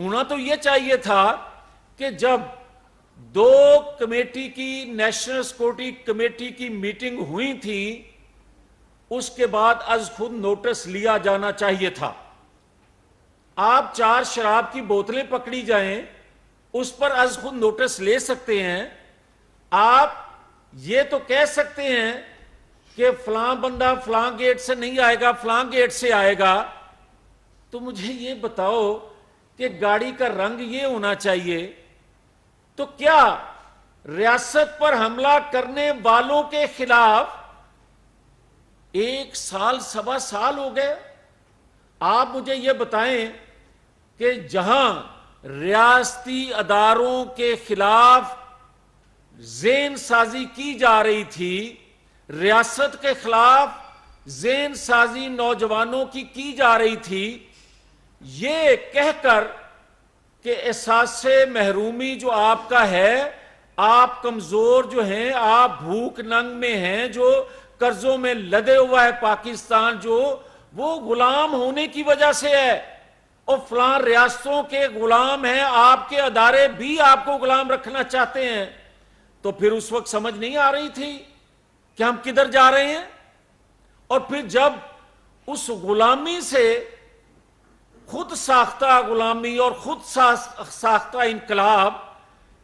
ہونا تو یہ چاہیے تھا کہ جب دو کمیٹی کی نیشنل سیکورٹی کمیٹی کی میٹنگ ہوئی تھی اس کے بعد از خود نوٹس لیا جانا چاہیے تھا. آپ 4 شراب کی بوتلیں پکڑی جائیں اس پر از خود نوٹس لے سکتے ہیں. آپ یہ تو کہہ سکتے ہیں کہ فلاں بندہ فلاں گیٹ سے نہیں آئے گا فلاں گیٹ سے آئے گا. تو مجھے یہ بتاؤ کہ گاڑی کا رنگ یہ ہونا چاہیے. تو کیا ریاست پر حملہ کرنے والوں کے خلاف 1 سال 1.25 سال ہو گئے؟ آپ مجھے یہ بتائیں کہ جہاں ریاستی اداروں کے خلاف ذہن سازی کی جا رہی تھی، ریاست کے خلاف ذہن سازی نوجوانوں کی جا رہی تھی، یہ کہہ کر کہ احساس محرومی جو آپ کا ہے، آپ کمزور جو ہیں، آپ بھوک ننگ میں ہیں، جو قرضوں میں لدے ہوا ہے پاکستان، جو وہ غلام ہونے کی وجہ سے ہے، اور فلاں ریاستوں کے غلام ہیں، آپ کے ادارے بھی آپ کو غلام رکھنا چاہتے ہیں. تو پھر اس وقت سمجھ نہیں آ رہی تھی کہ ہم کدھر جا رہے ہیں؟ اور پھر جب اس غلامی سے خود ساختہ غلامی اور خود ساختہ انقلاب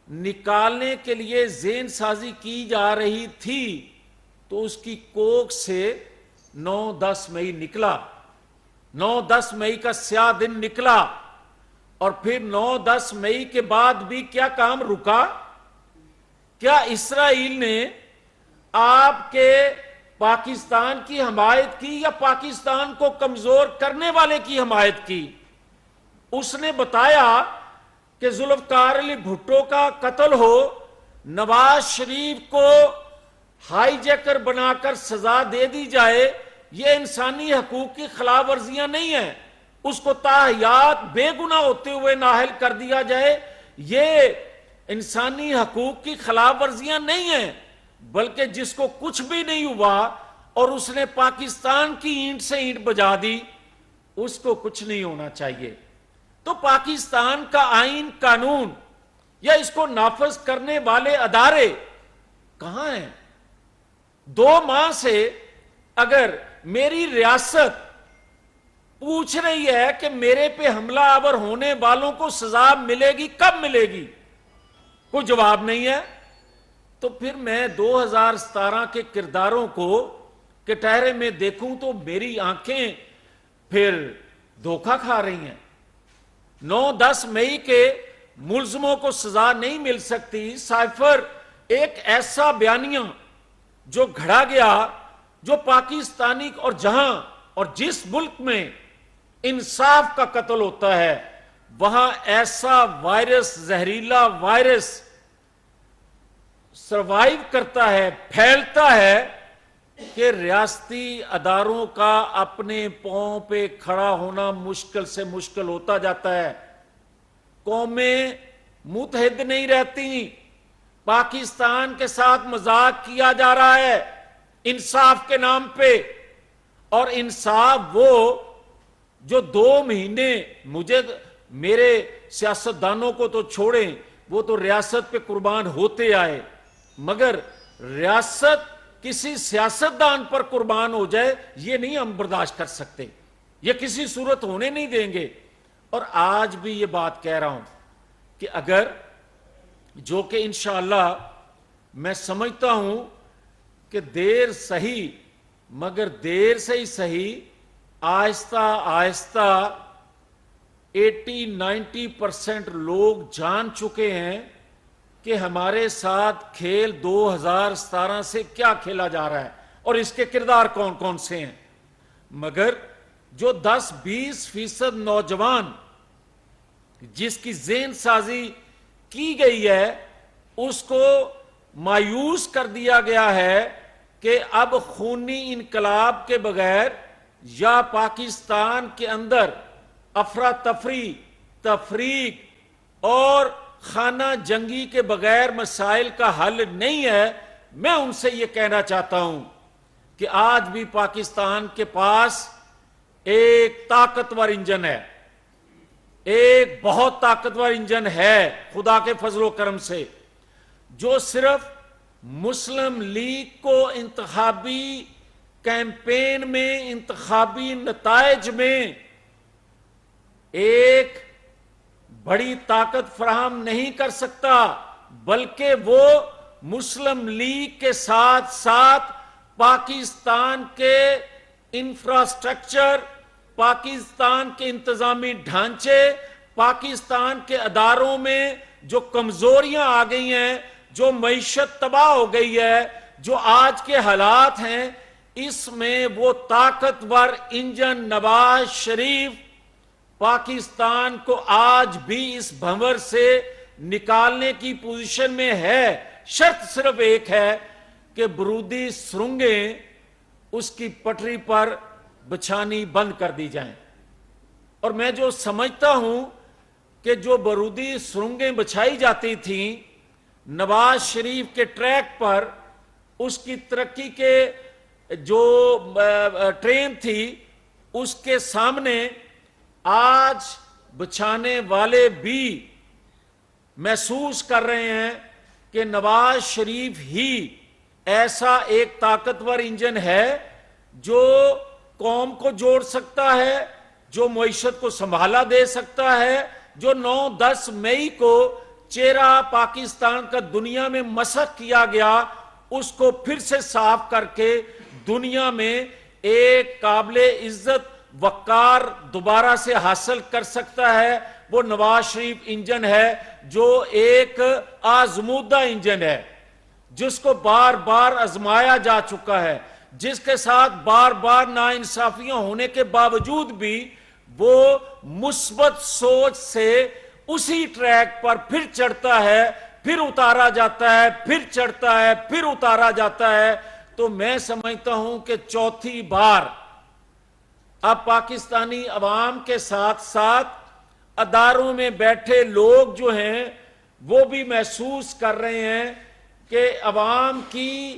نکالنے کے لیے ذہن سازی کی جا رہی تھی، تو اس کی کوکھ سے 9-10 مئی نکلا. 9-10 مئی کا سیاہ دن نکلا. اور پھر 9-10 مئی کے بعد بھی کیا کام رکا؟ کیا اسرائیل نے آپ کے پاکستان کی حمایت کی یا پاکستان کو کمزور کرنے والے کی حمایت کی؟ اس نے بتایا کہ ذوالفقار علی بھٹو کا قتل ہو، نواز شریف کو ہائی جیکر بنا کر سزا دے دی جائے، یہ انسانی حقوق کی خلاف ورزیاں نہیں ہیں. اس کو تاحیات بے گناہ ہوتے ہوئے نااہل کر دیا جائے، یہ انسانی حقوق کی خلاف ورزیاں نہیں ہیں. بلکہ جس کو کچھ بھی نہیں ہوا اور اس نے پاکستان کی اینٹ سے اینٹ بجا دی، اس کو کچھ نہیں ہونا چاہیے. تو پاکستان کا آئین قانون یا اس کو نافذ کرنے والے ادارے کہاں ہیں؟ 2 ماہ سے اگر میری ریاست پوچھ رہی ہے کہ میرے پہ حملہ آور ہونے والوں کو سزا ملے گی، کب ملے گی، کوئی جواب نہیں ہے. تو پھر میں 2017 کے کرداروں کو کٹہرے میں دیکھوں تو میری آنکھیں پھر دھوکہ کھا رہی ہیں. 9-10 مئی کے ملزموں کو سزا نہیں مل سکتی. سائفر ایک ایسا بیانیہ جو گھڑا گیا، جو پاکستانی اور جہاں اور جس ملک میں انصاف کا قتل ہوتا ہے وہاں ایسا وائرس، زہریلا وائرس سروائیو کرتا ہے، پھیلتا ہے کہ ریاستی اداروں کا اپنے پاؤں پہ کھڑا ہونا مشکل سے مشکل ہوتا جاتا ہے. قومیں متحد نہیں رہتی. پاکستان کے ساتھ مذاق کیا جا رہا ہے انصاف کے نام پہ. اور انصاف وہ جو 2 مہینے میرے سیاستدانوں کو تو چھوڑیں، وہ تو ریاست پہ قربان ہوتے آئے، مگر ریاست کسی سیاستدان پر قربان ہو جائے یہ نہیں ہم برداشت کر سکتے، یہ کسی صورت ہونے نہیں دیں گے. اور آج بھی یہ بات کہہ رہا ہوں کہ اگر جو کہ انشاءاللہ میں سمجھتا ہوں کہ دیر صحیح مگر دیر سے ہی صحیح، آہستہ آہستہ 80-90% لوگ جان چکے ہیں کہ ہمارے ساتھ کھیل 2017 سے کیا کھیلا جا رہا ہے اور اس کے کردار کون کون سے ہیں. مگر جو 10-20% نوجوان جس کی ذہن سازی کی گئی ہے اس کو مایوس کر دیا گیا ہے کہ اب خونی انقلاب کے بغیر یا پاکستان کے اندر افراتفری، تفریق اور خانہ جنگی کے بغیر مسائل کا حل نہیں ہے. میں ان سے یہ کہنا چاہتا ہوں کہ آج بھی پاکستان کے پاس ایک طاقتور انجن ہے، ایک بہت طاقتور انجن ہے خدا کے فضل و کرم سے، جو صرف مسلم لیگ کو انتخابی کیمپین میں، انتخابی نتائج میں ایک بڑی طاقت فراہم نہیں کر سکتا، بلکہ وہ مسلم لیگ کے ساتھ ساتھ پاکستان کے انفراسٹرکچر، پاکستان کے انتظامی ڈھانچے، پاکستان کے اداروں میں جو کمزوریاں آ گئی ہیں، جو معیشت تباہ ہو گئی ہے، جو آج کے حالات ہیں، اس میں وہ طاقتور انجن نواز شریف پاکستان کو آج بھی اس بھنور سے نکالنے کی پوزیشن میں ہے۔ شرط صرف ایک ہے کہ برودی سرنگیں اس کی پٹری پر بچھانی بند کر دی جائیں۔ اور میں جو سمجھتا ہوں کہ جو برودی سرنگیں بچھائی جاتی تھیں نواز شریف کے ٹریک پر، اس کی ترقی کے جو ٹرین تھی، اس کے سامنے آج بچھانے والے بھی محسوس کر رہے ہیں کہ نواز شریف ہی ایسا ایک طاقتور انجن ہے جو قوم کو جوڑ سکتا ہے، جو معیشت کو سنبھالا دے سکتا ہے، جو 9-10 مئی کو چہرہ پاکستان کا دنیا میں مسخ کیا گیا، اس کو پھر سے صاف کر کے دنیا میں ایک قابل عزت وقار دوبارہ سے حاصل کر سکتا ہے۔ وہ نواز شریف انجن ہے جو ایک آزمودہ انجن ہے، جس کو بار بار آزمایا جا چکا ہے، جس کے ساتھ بار بار ناانصافیاں ہونے کے باوجود بھی وہ مثبت سوچ سے اسی ٹریک پر پھر چڑھتا ہے، پھر اتارا جاتا ہے، پھر چڑھتا ہے، پھر اتارا جاتا ہے۔ تو میں سمجھتا ہوں کہ چوتھی بار اب پاکستانی عوام کے ساتھ ساتھ اداروں میں بیٹھے لوگ جو ہیں وہ بھی محسوس کر رہے ہیں کہ عوام کی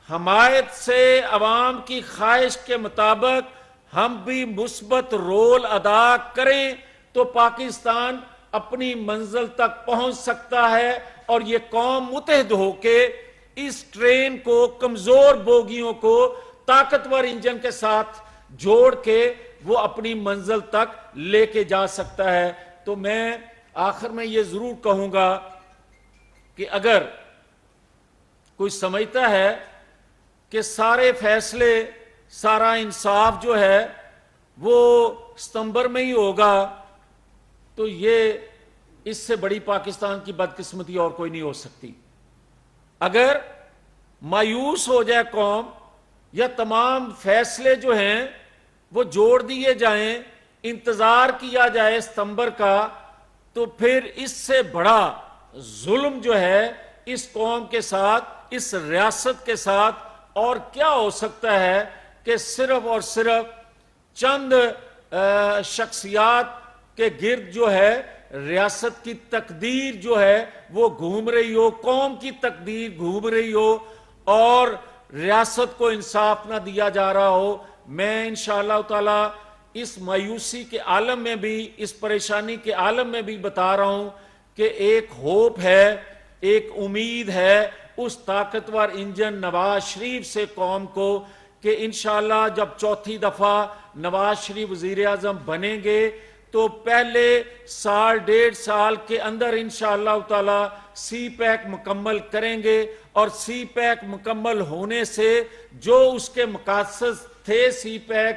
حمایت سے، عوام کی خواہش کے مطابق ہم بھی مثبت رول ادا کریں تو پاکستان اپنی منزل تک پہنچ سکتا ہے، اور یہ قوم متحد ہو کے اس ٹرین کو، کمزور بوگیوں کو طاقتور انجن کے ساتھ جوڑ کے وہ اپنی منزل تک لے کے جا سکتا ہے۔ تو میں آخر میں یہ ضرور کہوں گا کہ اگر کوئی سمجھتا ہے کہ سارے فیصلے، سارا انصاف جو ہے وہ ستمبر میں ہی ہوگا، تو یہ اس سے بڑی پاکستان کی بدقسمتی اور کوئی نہیں ہو سکتی۔ اگر مایوس ہو جائے قوم، یا تمام فیصلے جو ہیں وہ جوڑ دیے جائیں، انتظار کیا جائے ستمبر کا، تو پھر اس سے بڑا ظلم جو ہے اس قوم کے ساتھ، اس ریاست کے ساتھ اور کیا ہو سکتا ہے کہ صرف اور صرف چند شخصیات کے گرد جو ہے ریاست کی تقدیر جو ہے وہ گھوم رہی ہو، قوم کی تقدیر گھوم رہی ہو، اور ریاست کو انصاف نہ دیا جا رہا ہو۔ میں انشاءاللہ تعالی اس مایوسی کے عالم میں بھی، اس پریشانی کے عالم میں بھی بتا رہا ہوں کہ ایک ہوپ ہے، ایک امید ہے اس طاقتور انجن نواز شریف سے قوم کو، کہ انشاءاللہ جب چوتھی دفعہ نواز شریف وزیر اعظم بنیں گے تو پہلے سال 1.5 کے اندر انشاءاللہ تعالی سی پیک مکمل کریں گے، اور سی پیک مکمل ہونے سے جو اس کے مقاصد تھے سی پیک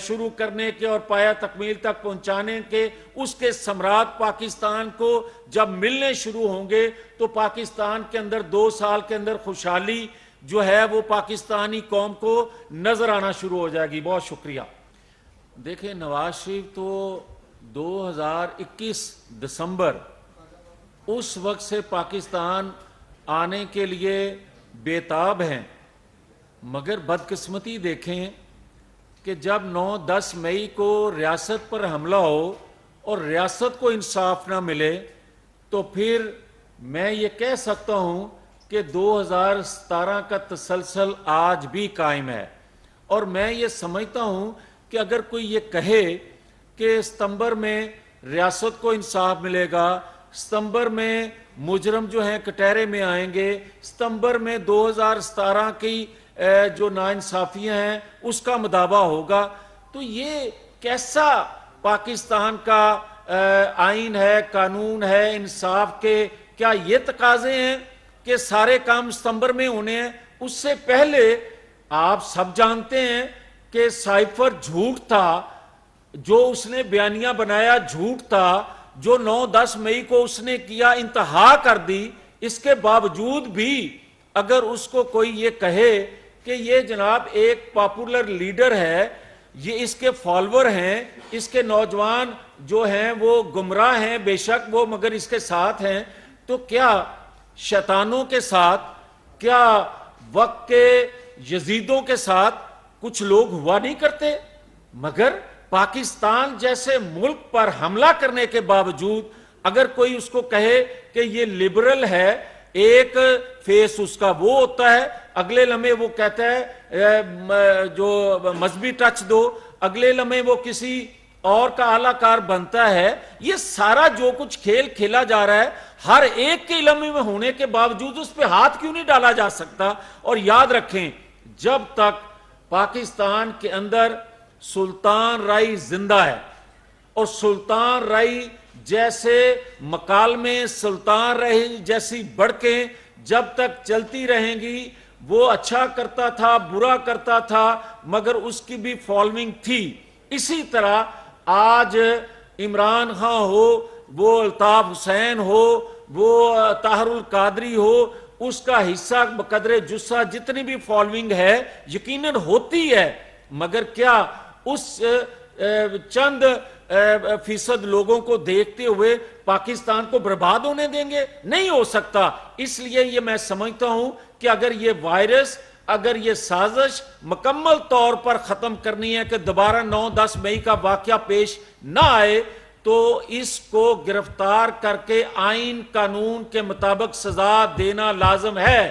شروع کرنے کے اور پایا تکمیل تک پہنچانے کے، اس کے ثمرات پاکستان کو جب ملنے شروع ہوں گے تو پاکستان کے اندر 2 سال کے اندر خوشحالی جو ہے وہ پاکستانی قوم کو نظر آنا شروع ہو جائے گی۔ بہت شکریہ۔ دیکھیں، نواز شریف تو 2021 دسمبر اس وقت سے پاکستان آنے کے لیے بیتاب ہیں، مگر بدقسمتی دیکھیں کہ جب 9-10 مئی کو ریاست پر حملہ ہو اور ریاست کو انصاف نہ ملے، تو پھر میں یہ کہہ سکتا ہوں کہ 2017 کا تسلسل آج بھی قائم ہے۔ اور میں یہ سمجھتا ہوں کہ اگر کوئی یہ کہے کہ ستمبر میں ریاست کو انصاف ملے گا، ستمبر میں مجرم جو ہیں کٹہرے میں آئیں گے، ستمبر میں 2017 کی جو ناانصافیاں ہیں اس کا مداوع ہوگا۔ تو یہ کیسا پاکستان کا آئین ہے، قانون ہے انصاف کے؟ کیا یہ تقاضے ہیں کہ سارے کام ستمبر میں ہونے ہیں؟ اس سے پہلے آپ سب جانتے ہیں کہ سائفر جھوٹ تھا، جو اس نے بیانیہ بنایا جھوٹ تھا، جو 9-10 مئی کو اس نے کیا انتہا کر دی۔ اس کے باوجود بھی اگر اس کو کوئی یہ کہے کہ یہ جناب ایک پاپولر لیڈر ہے، یہ اس کے فالوور ہیں، اس کے نوجوان جو ہیں وہ گمراہ ہیں بے شک وہ، مگر اس کے ساتھ ہیں، تو کیا شیطانوں کے ساتھ، کیا وقت کے یزیدوں کے ساتھ کچھ لوگ ہوا نہیں کرتے؟ مگر پاکستان جیسے ملک پر حملہ کرنے کے باوجود اگر کوئی اس کو کہے کہ یہ لبرل ہے، ایک فیس اس کا وہ ہوتا ہے، اگلے لمحے وہ کہتا ہے جو مذہبی ٹچ دو، اگلے لمحے وہ کسی اور کا اعلی کار بنتا ہے۔ یہ سارا جو کچھ کھیل کھیلا جا رہا ہے، ہر ایک کے علم میں ہونے کے باوجود اس پہ ہاتھ کیوں نہیں ڈالا جا سکتا؟ اور یاد رکھیں، جب تک پاکستان کے اندر سلطان رائی زندہ ہے اور سلطان رائی جیسے مکالمے، سلطان رائی جیسی بڑکیں جب تک چلتی رہیں گی، وہ اچھا کرتا تھا، برا کرتا تھا، مگر اس کی بھی فالوئنگ تھی۔ اسی طرح آج عمران خان ہو، وہ الطاف حسین ہو، وہ طاہر القادری ہو، اس کا حصہ بقدر جثہ جتنی بھی فالوئنگ ہے یقیناً ہوتی ہے، مگر کیا اس چند فیصد لوگوں کو دیکھتے ہوئے پاکستان کو برباد ہونے دیں گے؟ نہیں ہو سکتا۔ اس لیے یہ میں سمجھتا ہوں کہ اگر یہ وائرس، اگر یہ سازش مکمل طور پر ختم کرنی ہے کہ دوبارہ 9-10 مئی کا واقعہ پیش نہ آئے، تو اس کو گرفتار کر کے آئین قانون کے مطابق سزا دینا لازم ہے۔